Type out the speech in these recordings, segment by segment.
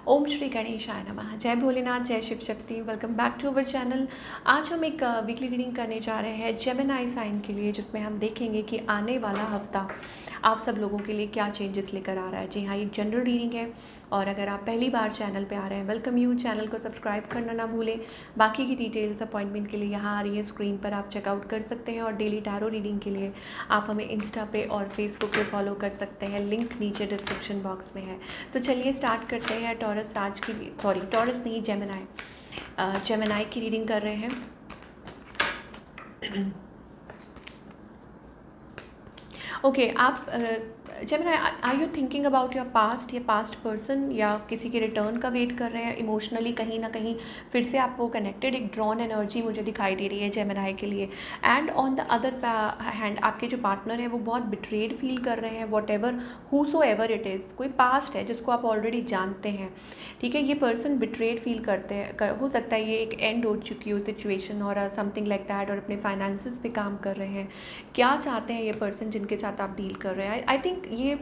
ओम श्री गणेशाय नमः। जय भोलेनाथ, जय Shiv Shakti. Welcome back to our channel. आज हम एक वीकली रीडिंग करने जा रहे हैं जेमिनी साइन के लिए, जिसमें हम देखेंगे कि आने वाला हफ्ता आप सब लोगों के लिए क्या चेंजेस लेकर आ रहा है। जी हाँ, ये जनरल रीडिंग है और अगर आप पहली बार चैनल पे आ रहे हैं, वेलकम यू। चैनल को सब्सक्राइब करना ना भूलें। बाकी की डिटेल्स अपॉइंटमेंट के लिए यहाँ आ रही है स्क्रीन पर, आप चेकआउट कर सकते हैं। और डेली टैरो रीडिंग के लिए आप हमें इंस्टा पे और फेसबुक पे फॉलो कर सकते हैं, लिंक नीचे डिस्क्रिप्शन बॉक्स में है। तो चलिए स्टार्ट करते हैं। टॉरस आज की, सॉरी टॉरस नहीं, जेमिनी की रीडिंग कर रहे हैं। ओके आप Gemini, are you thinking about your past या पास्ट पर्सन, या किसी के रिटर्न का वेट कर रहे हैं इमोशनली? कहीं ना कहीं फिर से आप वो कनेक्टेड, एक ड्रॉन एनर्जी मुझे दिखाई दे रही है जेमिनी के लिए। And on the other hand आपके जो पार्टनर है वो बहुत बिट्रेड फील कर रहे हैं, what ever who ever it is. कोई पास्ट है जिसको आप ऑलरेडी जानते हैं, ठीक है। ये पर्सन बिट्रेड फील करते हैं, हो सकता है ये एक एंड हो चुकी हो सिचुएशन और समथिंग लाइक दैट, और अपने फाइनेंसेस पे काम कर रहे हैं। क्या चाहते हैं ये पर्सन जिनके साथ आप डील कर रहे हैं? आई थिंक ये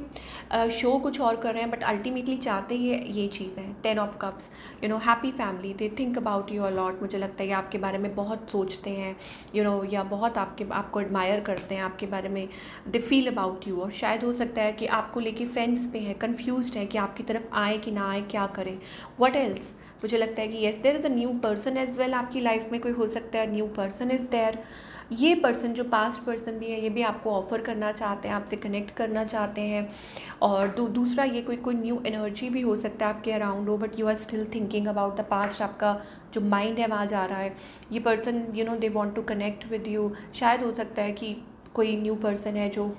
शो कुछ और कर रहे हैं, बट अल्टीमेटली चाहते ये चीज़ है। 10 of cups, you know, happy family, they think about you a lot. मुझे लगता है ये आपके बारे में बहुत सोचते हैं, यू नो, या बहुत आपको एडमायर करते हैं, आपके बारे में दे फील अबाउट यू। और शायद हो सकता है कि आपको लेके फेंस पे है, कन्फ्यूज्ड है कि आपकी तरफ आए कि ना आए, क्या करें, व्हाट एल्स। मुझे लगता है कि yes, there is a new person as well. आपकी लाइफ में कोई हो सकता है न्यू पर्सन इज़ देयर। ये पर्सन जो पास्ट पर्सन भी है, ये भी आपको ऑफ़र करना चाहते हैं, आपसे कनेक्ट करना चाहते हैं। और दूसरा, ये कोई न्यू एनर्जी भी हो सकता है आपके अराउंड हो, but you are still thinking about the past. आपका जो माइंड है वहाँ जा रहा है। ये person, you know, they want to connect with you. शायद हो सकता है कि कोई न्यू पर्सन है जो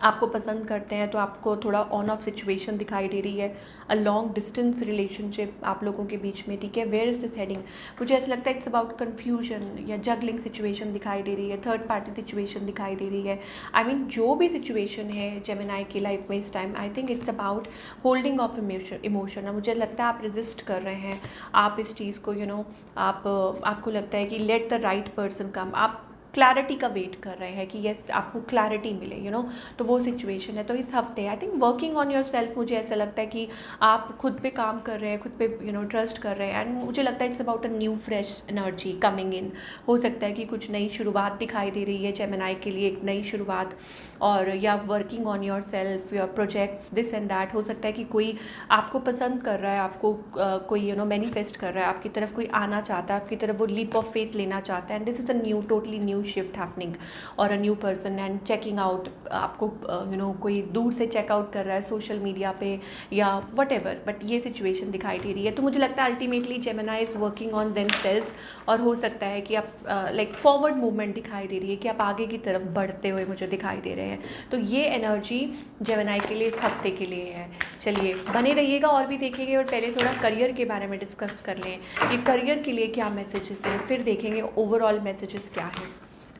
आपको पसंद करते हैं, तो आपको थोड़ा ऑन ऑफ सिचुएशन दिखाई दे रही है। अ लॉन्ग डिस्टेंस रिलेशनशिप आप लोगों के बीच में, ठीक है। Where is this heading? मुझे ऐसा लगता है इट्स अबाउट कन्फ्यूजन या जगलिंग सिचुएशन दिखाई दे रही है, थर्ड पार्टी सिचुएशन दिखाई दे रही है। आई मीन जो भी सिचुएशन है जेमिनी की लाइफ में इस time, I think it's about holding of emotion. मुझे लगता है आप रेजिस्ट कर रहे हैं, आप इस चीज़ को, यू नो, आपको लगता है कि लेट द राइट पर्सन कम। आप क्लैरिटी का वेट कर रहे हैं कि येस, आपको क्लैरिटी मिले, यू नो। तो वो सिचुएशन है। तो इस हफ्ते I think working on your self, मुझे ऐसा लगता है कि आप खुद पे काम कर रहे हैं, खुद पे, यू नो, ट्रस्ट कर रहे हैं। एंड मुझे लगता है it's about a new fresh energy coming in. हो सकता है कि कुछ नई शुरुआत दिखाई दे रही है जेमिनी के लिए, एक नई शुरुआत। और या working on your self, your projects, this and that. हो सकता है कि कोई आपको पसंद कर रहा है, आपको कोई, यू नो, मैनिफेस्ट कर रहा है, आपकी तरफ कोई आना चाहता है, आपकी तरफ वो लीप ऑफ फेथ लेना चाहता है। And this is a new, totally new shift happening, और a new person. And checking out, आपको, यू नो, कोई दूर से चेकआउट कर रहा है सोशल मीडिया पे या वट एवर, बट ये सिचुएशन दिखाई दे रही है। तो मुझे लगता है ultimately Gemini is working on themselves, और हो सकता है कि आप लाइक फॉरवर्ड मूवमेंट दिखाई दे रही है, कि आप आगे की तरफ बढ़ते हुए मुझे दिखाई दे रहे हैं। तो ये एनर्जी जेमिनी के लिए इस हफ्ते के लिए है। चलिए बने रहिएगा और भी देखेंगे, और पहले थोड़ा करियर के बारे में डिस्कस कर लें कि करियर के लिए क्या मैसेजेस हैं, फिर देखेंगे ओवरऑल मैसेजेस क्या हैं।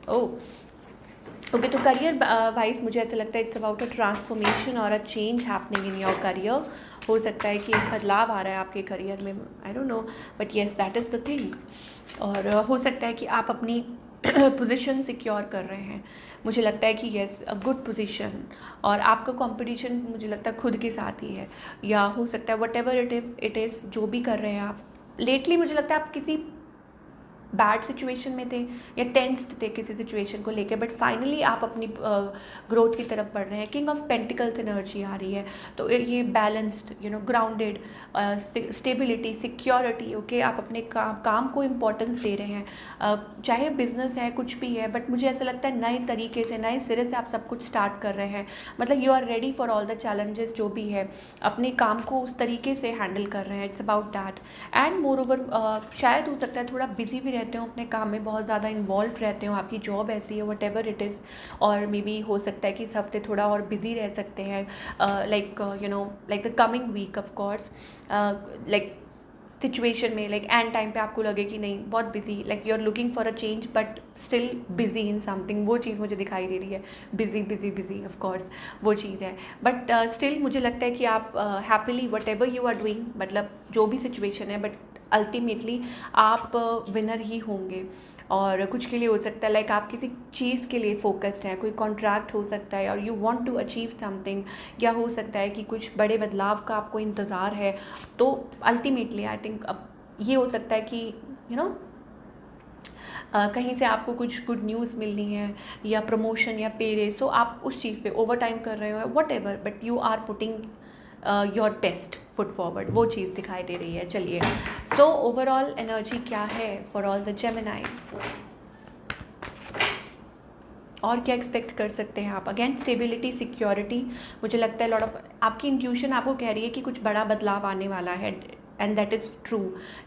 ओके, तो करियर वाइज मुझे ऐसा लगता है इट्स अबाउट अ ट्रांसफॉर्मेशन और a change happening in your career. हो सकता है कि एक बदलाव आ रहा है आपके करियर में, आई don't no, but yes, that is the thing. और हो सकता है कि आप अपनी पोजीशन सिक्योर कर रहे हैं। मुझे लगता है कि येस, अ गुड पोजीशन। और आपका कंपटीशन मुझे लगता है खुद के साथ ही है, या हो सकता है वट एवर इट इज़, जो भी कर रहे हैं आप लेटली, मुझे लगता है आप किसी बैड सिचुएशन में थे या टेंस्ड थे किसी सिचुएशन को लेकर, बट फाइनली आप अपनी ग्रोथ की तरफ बढ़ रहे हैं। किंग ऑफ पेंटिकल्स एनर्जी आ रही है, तो ये balanced, you know, grounded, stability, security. Okay, आप अपने काम को इम्पोर्टेंस दे रहे हैं, चाहे बिजनेस है, कुछ भी है, बट मुझे ऐसा लगता है नए तरीके से, नए सिरे से आप सब कुछ स्टार्ट कर रहे हैं। मतलब you are ready for all the challenges, जो भी है अपने काम को उस तरीके से हैंडल कर रहे हैं। It's about that. And more over, शायद हो सकता है थोड़ा बिजी भी रहते हो अपने काम में, बहुत ज़्यादा इन्वॉल्व रहते हो, आपकी जॉब ऐसी है, वट एवर इट इज़। और मे बी हो सकता है कि इस हफ्ते थोड़ा और बिजी रह सकते हैं, like, you know, like the coming week of course, like situation में, लाइक एंड टाइम पे आपको लगे कि नहीं, बहुत busy, like you are looking for a change but still busy in something. वो चीज़ मुझे दिखाई दे रही है, busy busy busy, of course वो चीज़ है। बट स्टिल मुझे लगता है कि आप happily whatever you are doing, मतलब जो भी सिचुएशन है, बट अल्टीमेटली आप विनर ही होंगे। और कुछ के लिए हो सकता है लाइक आप किसी चीज़ के लिए फोकस्ड हैं, कोई कॉन्ट्रैक्ट हो सकता है और you want to achieve something, या हो सकता है कि कुछ बड़े बदलाव का आपको इंतज़ार है। तो अल्टीमेटली आई थिंक अब ये हो सकता है कि कहीं से आपको कुछ गुड न्यूज़ मिलनी है या प्रमोशन या पे रेस, सो आप उस चीज़ पे ओवर टाइम कर रहे हो whatever, but you are putting your best foot forward, वो चीज़ दिखाई दे रही है। चलिए, सो ओवरऑल एनर्जी क्या है फॉर ऑल द जेमिनी, और क्या एक्सपेक्ट कर सकते हैं आप? अगेन स्टेबिलिटी, सिक्योरिटी, मुझे लगता है लॉट ऑफ आपकी इंट्यूशन आपको कह रही है कि कुछ बड़ा बदलाव आने वाला है, एंड दैट इज़ ट्रू।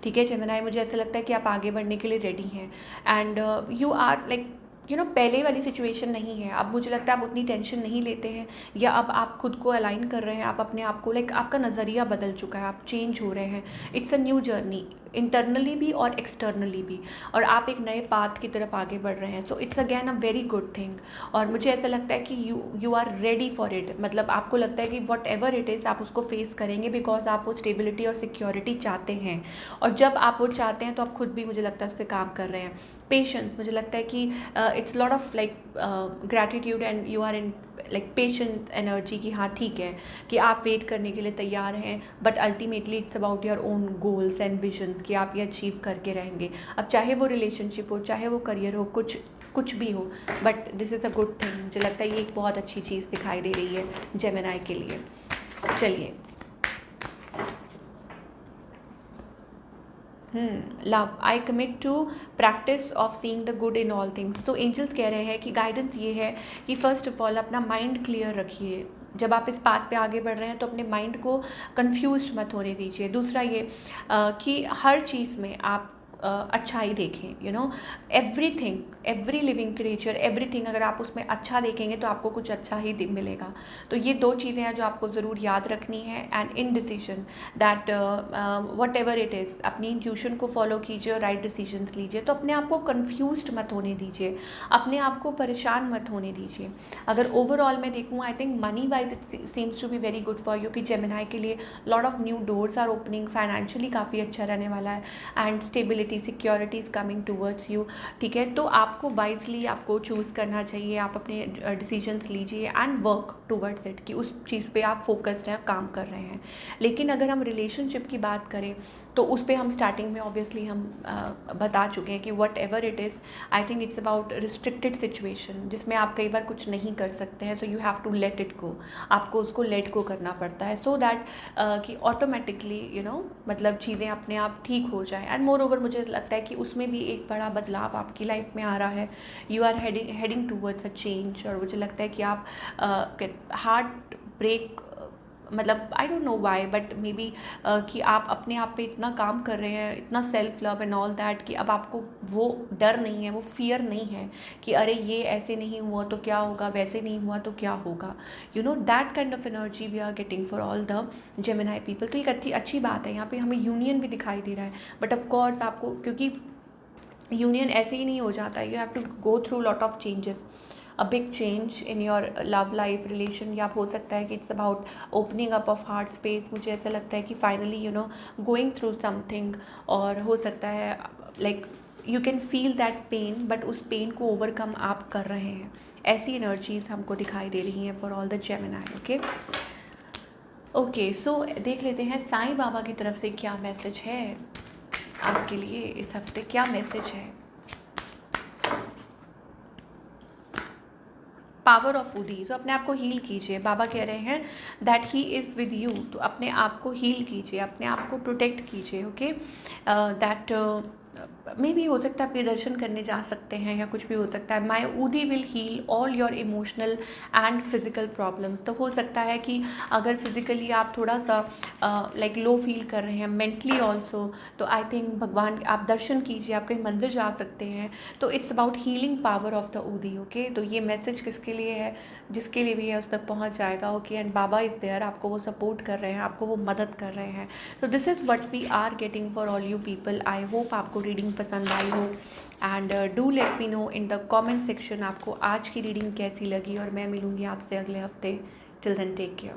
ठीक है जेमिनी, मुझे ऐसा लगता है कि आप आगे बढ़ने के लिए रेडी हैं, एंड यू आर लाइक पहले वाली सिचुएशन नहीं है। अब मुझे लगता है आप उतनी टेंशन नहीं लेते हैं, या अब आप खुद को अलाइन कर रहे हैं, आप अपने आप को लाइक आपका नज़रिया बदल चुका है, आप चेंज हो रहे हैं। It's a new journey, internally भी और एक्सटर्नली भी, और आप एक नए पाथ की तरफ आगे बढ़ रहे हैं। So it's again a very good thing, और मुझे ऐसा लगता है कि you are ready for it. मतलब आपको लगता है कि वट एवर इट इज़ आप उसको फेस करेंगे, बिकॉज आप वो स्टेबिलिटी और सिक्योरिटी चाहते हैं, और जब आप वो चाहते हैं तो आप खुद भी मुझे लगता है उस पर काम कर रहे हैं। पेशेंस, मुझे लगता है कि it's lot of like gratitude, and you are in like patient energy की। हाँ ठीक है कि आप वेट करने के लिए तैयार हैं, but ultimately it's about your own goals and visions कि आप ये अचीव करके रहेंगे। अब चाहे वो रिलेशनशिप हो, चाहे वो करियर हो, कुछ भी हो, but this is a good thing. मुझे लगता है ये एक बहुत अच्छी चीज़ दिखाई दे रही है जेमिनी के लिए। चलिए, love, I commit to practice of seeing the good in all things. तो एंजल्स कह रहे हैं कि गाइडेंस ये है कि फर्स्ट ऑफ ऑल अपना माइंड क्लियर रखिए। जब आप इस बात पे आगे बढ़ रहे हैं तो अपने माइंड को कंफ्यूज मत होने दीजिए। दूसरा ये कि हर चीज़ में आप अच्छाई देखें। Everything, every living creature, everything, अगर आप उसमें अच्छा देखेंगे तो आपको कुछ अच्छा ही मिलेगा। तो ये दो चीज़ें हैं जो आपको ज़रूर याद रखनी है। And in decision that what ever it is, अपनी इंट्यूशन को फॉलो कीजिए और राइट डिसीजंस लीजिए। तो अपने आप को कन्फ्यूज्ड मत होने दीजिए, अपने आप को परेशान मत होने दीजिए। अगर ओवरऑल मैं देखूँ, I think money wise it seems to be very good for you, कि जेमिनी के लिए lot of new doors are opening, financially काफ़ी अच्छा रहने वाला है, and stability, security is coming towards you. ठीक है, तो आपको वाइजली आपको चूज़ करना चाहिए, आप अपने डिसीजंस लीजिए एंड वर्क टूवर्ड्स इट, कि उस चीज़ पे आप फोकस्ड हैं, काम कर रहे हैं। लेकिन अगर हम रिलेशनशिप की बात करें तो उस पर हम स्टार्टिंग में ऑब्वियसली हम बता चुके हैं कि whatever it is, I think it's about restricted situation, जिसमें आप कई बार कुछ नहीं कर सकते हैं। So you have to let it go, आपको उसको लेट गो करना पड़ता है, सो दैट कि ऑटोमेटिकली मतलब चीज़ें अपने आप ठीक हो जाए। एंड मोर ओवर मुझे लगता है कि उसमें भी एक बड़ा बदलाव आपकी लाइफ में आ रहा है। You are heading towards a change, और मुझे लगता है कि आप हार्ट ब्रेक, मतलब I don't know why, but maybe कि आप अपने आप पे इतना काम कर रहे हैं, इतना self love and all that, कि अब आपको वो डर नहीं है, वो फियर नहीं है कि अरे ये ऐसे नहीं हुआ तो क्या होगा, वैसे नहीं हुआ तो क्या होगा। That kind of energy we are getting for all the Gemini people. तो एक अच्छी बात है, यहाँ पे हमें यूनियन भी दिखाई दे रहा है, बट ऑफकोर्स आपको, क्योंकि यूनियन ऐसे ही नहीं हो जाता, you have to go through lot of changes, a big change in your love life, relation, या हो सकता है कि it's about opening up of heart space. मुझे ऐसा लगता है कि फाइनली गोइंग थ्रू समथिंग, और हो सकता है like you can feel that pain, but उस पेन को ओवरकम आप कर रहे हैं। ऐसी एनर्जीज हमको दिखाई दे रही हैं for all the Gemini. Okay, so देख लेते हैं साईं बाबा की तरफ से क्या मैसेज है आपके लिए इस हफ्ते, क्या मैसेज है। पावर ऑफ उदी, तो अपने आप को हील कीजिए। बाबा कह रहे हैं that he is with you, तो अपने आप को हील कीजिए, अपने आप को प्रोटेक्ट कीजिए। ओके, दैट मे भी हो सकता है आपके दर्शन करने जा सकते हैं, या कुछ भी हो सकता है। My udi will heal all your emotional and physical problems. तो हो सकता है कि अगर फिजिकली आप थोड़ा सा लाइक लो फील कर रहे हैं, मेंटली ऑल्सो, तो आई थिंक भगवान आप दर्शन कीजिए, आप कहीं मंदिर जा सकते हैं। तो it's about healing power of the udi. Okay, तो ये मैसेज किसके लिए है, जिसके लिए भी है उस तक पहुंच जाएगा। Okay, and baba is there, आपको वो सपोर्ट कर रहे हैं, आपको वो मदद कर रहे हैं। तो this is what we are getting for all you people. I hope आपको रीडिंग पसंद आई हो, and do let me know in the comment section आपको आज की रीडिंग कैसी लगी, और मैं मिलूँगी आपसे अगले हफ्ते। Till then take care.